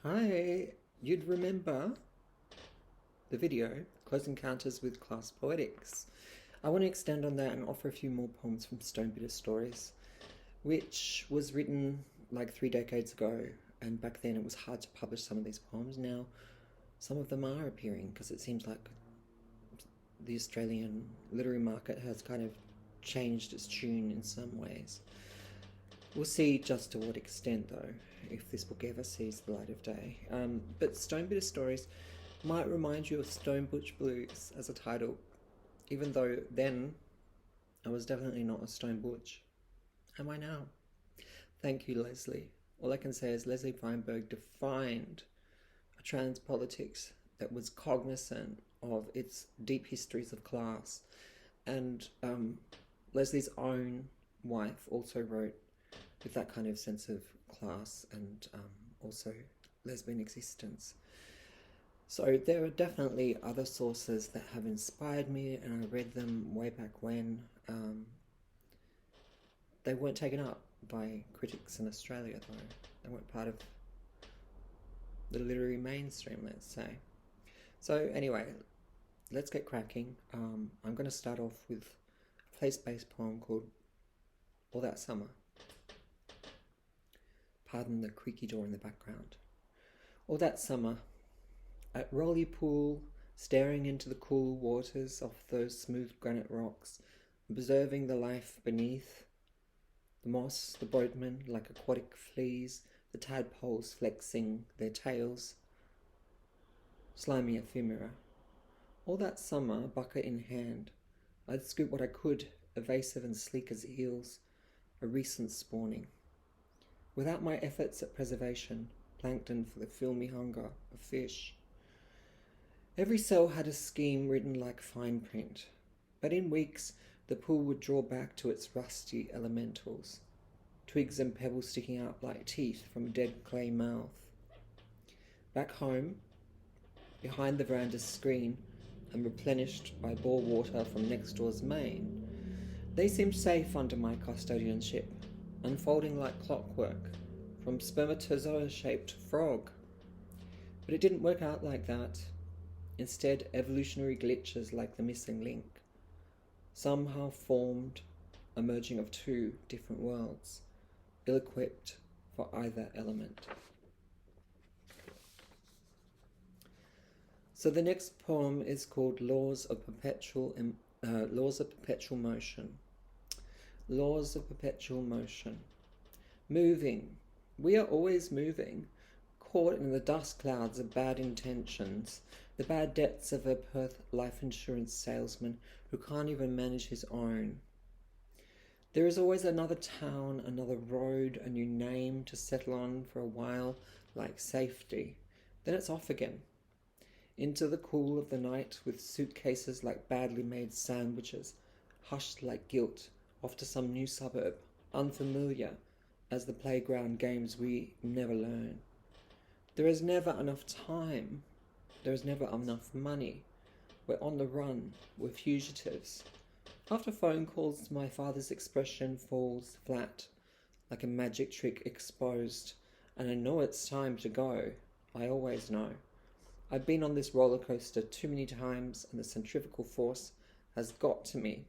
Hi, you'd remember the video, Close Encounters with Class Poetics. I want to extend on that and offer a few more poems from Stone Bitter Stories, which was written like 3 decades ago, and back then it was hard to publish some of these poems. Now, some of them are appearing because it seems like the Australian literary market has kind of changed its tune in some ways. We'll see just to what extent, though, if this book ever sees the light of day. But Stone Bitter Stories might remind you of Stone Butch Blues as a title, even though then I was definitely not a Stone Butch. Am I now? Thank you, Leslie. All I can say is Leslie Feinberg defined a trans politics that was cognizant of its deep histories of class. And Leslie's own wife also wrote with that kind of sense of class and also lesbian existence. So there are definitely other sources that have inspired me, and I read them way back when. They weren't taken up by critics in Australia, though. They weren't part of the literary mainstream, let's say. So anyway, let's get cracking. I'm going to start off with a place-based poem called All That Summer. Pardon the creaky door in the background. All that summer, at Rolly Pool, staring into the cool waters of those smooth granite rocks, observing the life beneath, the moss, the boatmen like aquatic fleas, the tadpoles flexing their tails, slimy ephemera. All that summer, bucket in hand, I'd scoop what I could, evasive and sleek as eels, a recent spawning. Without my efforts at preservation, plankton for the filmy hunger of fish. Every cell had a scheme written like fine print, but in weeks the pool would draw back to its rusty elementals, twigs and pebbles sticking out like teeth from a dead clay mouth. Back home, behind the veranda's screen and replenished by bore water from next door's main, they seemed safe under my custodianship, unfolding like clockwork from spermatozoa-shaped frog. But it didn't work out like that. Instead, evolutionary glitches like the missing link, somehow formed a merging of two different worlds, ill-equipped for either element. So the next poem is called Laws of Perpetual Motion. Laws of perpetual motion. Moving. We are always moving, caught in the dust clouds of bad intentions, the bad debts of a Perth life insurance salesman who can't even manage his own. There is always another town, another road, a new name to settle on for a while, like safety. Then it's off again, into the cool of the night with suitcases like badly made sandwiches, hushed like guilt, off to some new suburb, unfamiliar as the playground games we never learn. There is never enough time. There is never enough money. We're on the run. We're fugitives. After phone calls, my father's expression falls flat, like a magic trick exposed, and I know it's time to go. I always know. I've been on this roller coaster too many times, and the centrifugal force has got to me.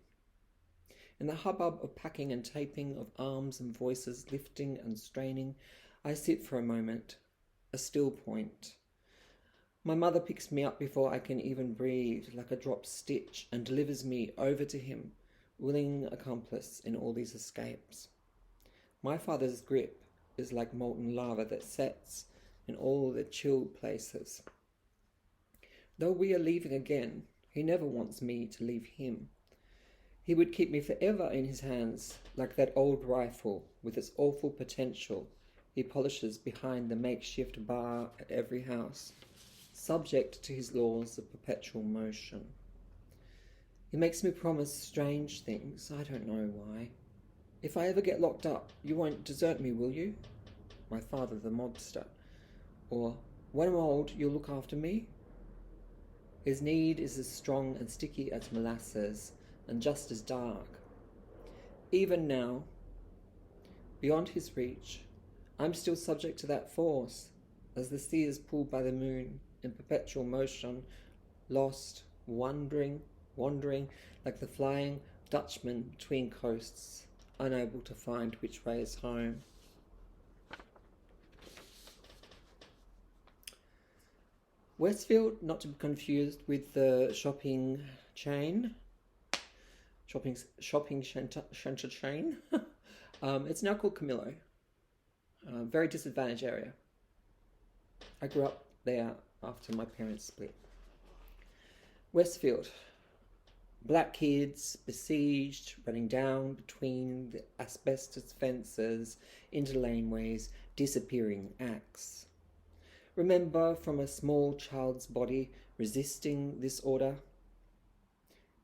In the hubbub of packing and taping, of arms and voices lifting and straining, I sit for a moment, a still point. My mother picks me up before I can even breathe, like a dropped stitch, and delivers me over to him, willing accomplice in all these escapes. My father's grip is like molten lava that sets in all the chilled places. Though we are leaving again, he never wants me to leave him. He would keep me forever in his hands, like that old rifle with its awful potential he polishes behind the makeshift bar at every house, subject to his laws of perpetual motion. He makes me promise strange things, I don't know why. If I ever get locked up, you won't desert me, will you? My father the mobster. Or, when I'm old, you'll look after me? His need is as strong and sticky as molasses, and just as dark. Even now, beyond his reach, I'm still subject to that force, as the sea is pulled by the moon in perpetual motion, lost, wandering like the flying Dutchman between coasts, unable to find which way is home. Westfield, not to be confused with the shopping centre chain. It's now called Camillo. Very disadvantaged area. I grew up there after my parents split. Westfield. Black kids besieged, running down between the asbestos fences into laneways, disappearing acts. Remember from a small child's body resisting this order?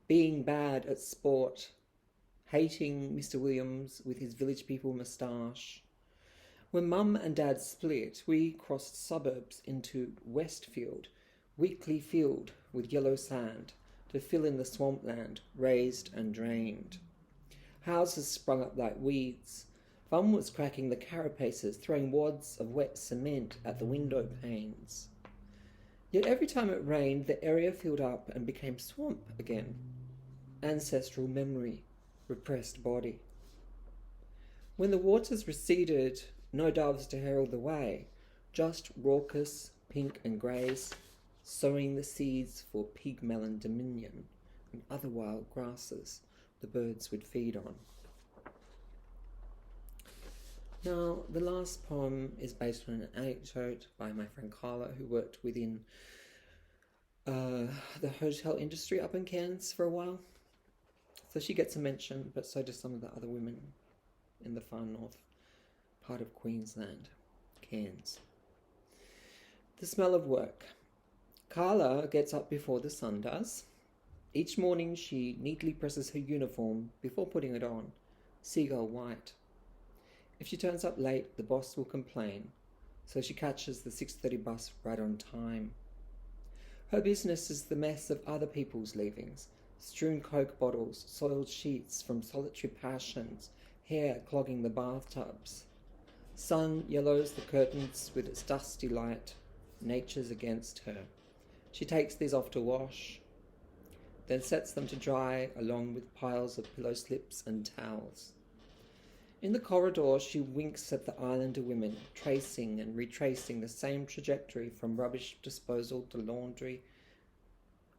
Being bad at sport, hating Mr. Williams with his village people moustache. When Mum and Dad split, we crossed suburbs into Westfield, weakly filled with yellow sand, to fill in the swampland, raised and drained. Houses sprung up like weeds. Fun was cracking the carapaces, throwing wads of wet cement at the window panes. Yet every time it rained, the area filled up and became swamp again. Ancestral memory, repressed body. When the waters receded, no doves to herald the way, just raucous pink and greys, sowing the seeds for pig melon dominion and other wild grasses the birds would feed on. Now, the last poem is based on an anecdote by my friend Carla, who worked within the hotel industry up in Cairns for a while. So she gets a mention, but so do some of the other women in the far north part of Queensland, Cairns. The smell of work. Carla gets up before the sun does. Each morning she neatly presses her uniform before putting it on, seagull white. If she turns up late, the boss will complain, so she catches the 6:30 bus right on time. Her business is the mess of other people's leavings, strewn Coke bottles, soiled sheets from solitary passions, hair clogging the bathtubs. Sun yellows the curtains with its dusty light. Nature's against her. She takes these off to wash, then sets them to dry along with piles of pillow slips and towels. In the corridor, she winks at the islander women, tracing and retracing the same trajectory from rubbish disposal to laundry.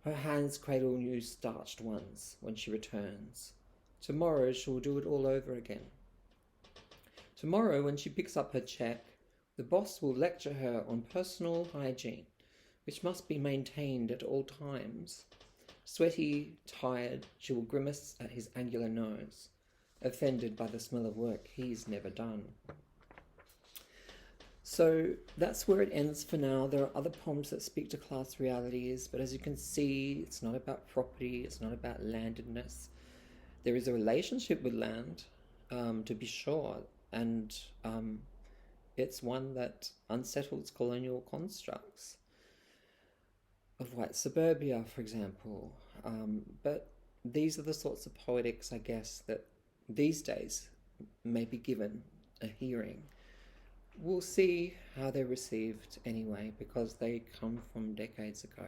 Her hands cradle new starched ones when she returns. Tomorrow she will do it all over again. Tomorrow, when she picks up her check, the boss will lecture her on personal hygiene, which must be maintained at all times. Sweaty, tired, she will grimace at his angular nose, offended by the smell of work he's never done. So that's where it ends for now. There are other poems that speak to class realities, but as you can see, it's not about property, it's not about landedness. There is a relationship with land, to be sure, and it's one that unsettles colonial constructs of white suburbia, for example. But these are the sorts of poetics, I guess, that these days may be given a hearing. We'll see how they're received anyway, because they come from decades ago.